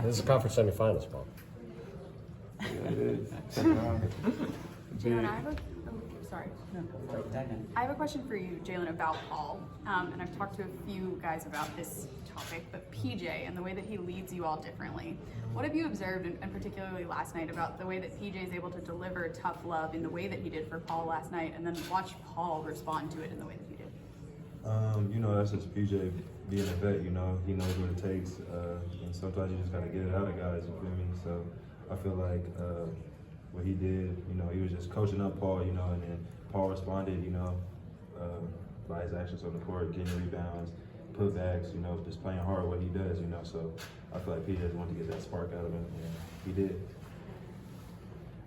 This is conference semifinals, Paul. Yeah, it is. Jalen, I have a question for you, Jalen, about Paul. And I've talked to a few guys about this topic, but PJ and the way that he leads you all differently. What have you observed, and particularly last night, about the way that PJ is able to deliver tough love in the way that he did for Paul last night, and then watch Paul respond to it in the way that he did? That's just PJ being a vet, he knows what it takes, and sometimes you just gotta get it out of guys, you feel me? So I feel like what he did, he was just coaching up Paul, and then Paul responded, by his actions on the court, getting rebounds, putbacks, just playing hard what he does, so I feel like PJ just wanted to get that spark out of him, and he did.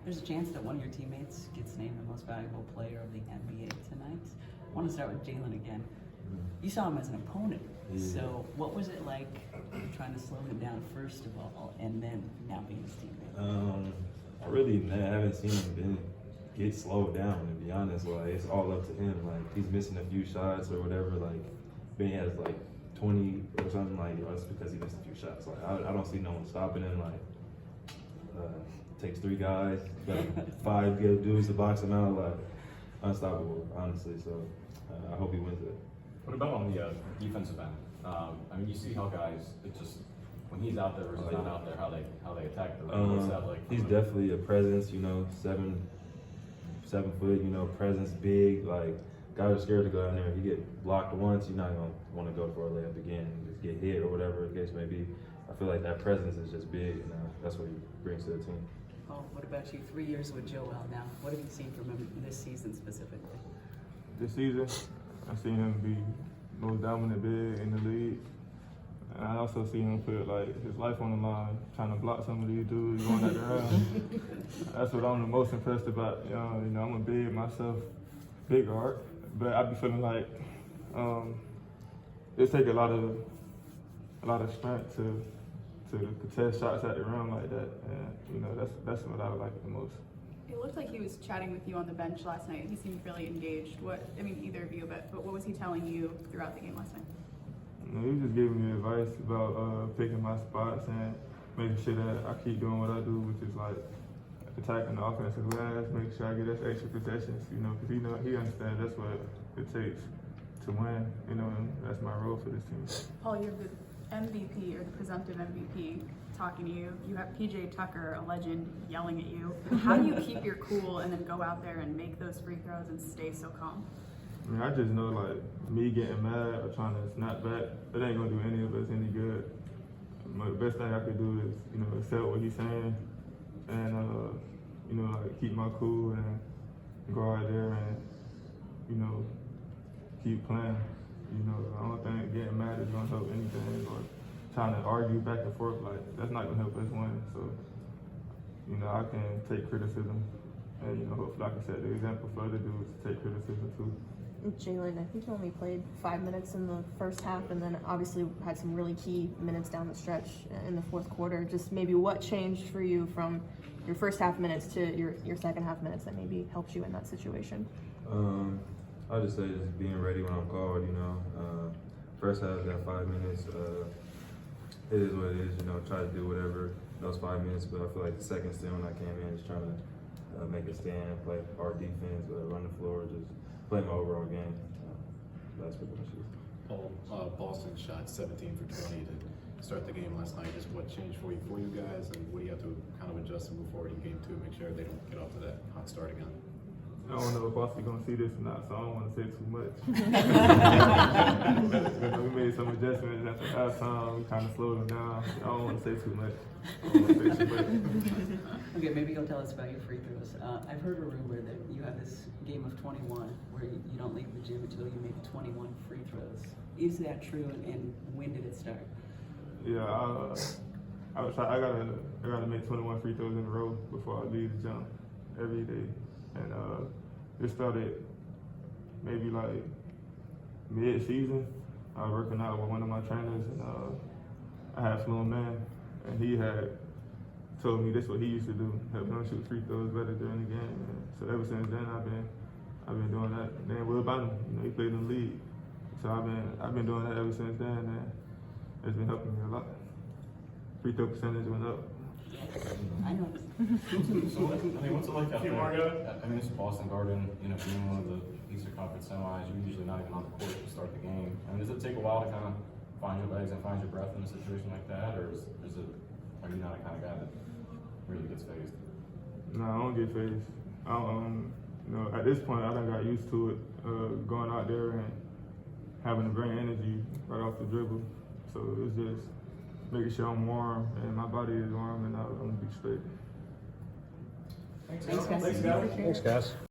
There's a chance that one of your teammates gets named the most valuable player of the NBA tonight. I want to start with Jalen again. You saw him as an opponent, so what was it like trying to slow him down first of all, and then now being his teammate? I really haven't seen him get slowed down, to be honest. Like, it's all up to him. Like, he's missing a few shots or whatever. Like, Ben has like 20 or something. Like, it's because he missed a few shots. Like, I don't see no one stopping him. Like, takes 3 guys, got 5 good dudes to box him out. Like, unstoppable, honestly. So I hope he wins it. What about on the defensive end? You see how guys, it just, when he's out there versus not out there, how they attack the rim. What's that like? He's definitely a presence, 7 foot, presence, big. Like, guys are scared to go down there. If you get blocked once, you're not gonna want to go for a layup again, just get hit or whatever the case may be. I feel like that presence is just big, and that's what he brings to the team. Oh, what about you? 3 years with Joel now. What have you seen from him this season specifically? This season, I've seen him be most dominant big in the league. And I also see him put his life on the line, trying to block some of these dudes going at the rim. That's what I'm the most impressed about. I'm a big myself, big guard, but I be feeling like it take a lot of strength to contest shots at the rim like that. And that's what I like the most. It looked like he was chatting with you on the bench last night. He seemed really engaged. Either of you, but what was he telling you throughout the game last night? He was just giving me advice about picking my spots and making sure that I keep doing what I do, which is like attacking the offensive glass, making sure I get us extra possessions, because he understands that's what it takes to win, and that's my role for this team. Paul, you have the MVP, or the presumptive MVP, talking to you. You have PJ Tucker, a legend, yelling at you. How do you keep your cool and then go out there and make those free throws and stay so calm? I just know, me getting mad or trying to snap back, it ain't gonna do any of us any good. The best thing I could do is, accept what he's saying and, keep my cool and go out there and, keep playing. I don't think getting mad is gonna help anything, or trying to argue back and forth, that's not gonna help us win. So, I can take criticism and, hopefully I can set the example for other dudes to take criticism too. Jalen, I think you only played 5 minutes in the first half, and then obviously had some really key minutes down the stretch in the fourth quarter. Just maybe what changed for you from your first half minutes to your second half minutes that maybe helped you in that situation? I'll just say just being ready when I'm called, First half, got 5 minutes. It is what it is, try to do whatever those 5 minutes, but I feel like the second stint when I came in, just trying to make a stand, play hard defense, run the floor, just play my overall game. That's pretty much it. Paul, Boston shot 17 for 20 to start the game last night. Just what changed for you guys, and what do you have to kind of adjust and move forward in game 2, make sure they don't get off to that hot start again? I don't know if Boston's gonna see this or not, so I don't want to say too much. We made some adjustments after halftime. We kind of slowed them down. I don't want to say too much. Okay, maybe you'll tell us about your free throws. I've heard a rumor that you have this game of 21 where you don't leave the gym until you make 21 free throws. Is that true, and when did it start? Yeah, I gotta make 21 free throws in a row before I leave the gym every day, and it started maybe mid-season. I was working out with one of my trainers, and I had Sloan Man, and he had told me this is what he used to do, help him shoot free throws better during the game. And so ever since then, I've been doing that. And then Will Bynum, he played in the league, so I've been doing that ever since then, and it's been helping me a lot. free throw percentage went up. I know. What's it like out there? I mean, it's Boston Garden, being one of the Eastern Conference semis, you're usually not even on the court to start the game. I mean, does it take a while to kind of find your legs and find your breath in a situation like that, or are you not a kind of guy that really gets phased? No, I don't get phased. At this point, I done got used to it, going out there and having to bring energy right off the dribble. So it's just making sure I'm warm and my body is warm and I'm gonna be straight. Thanks, guys. Thanks, guys.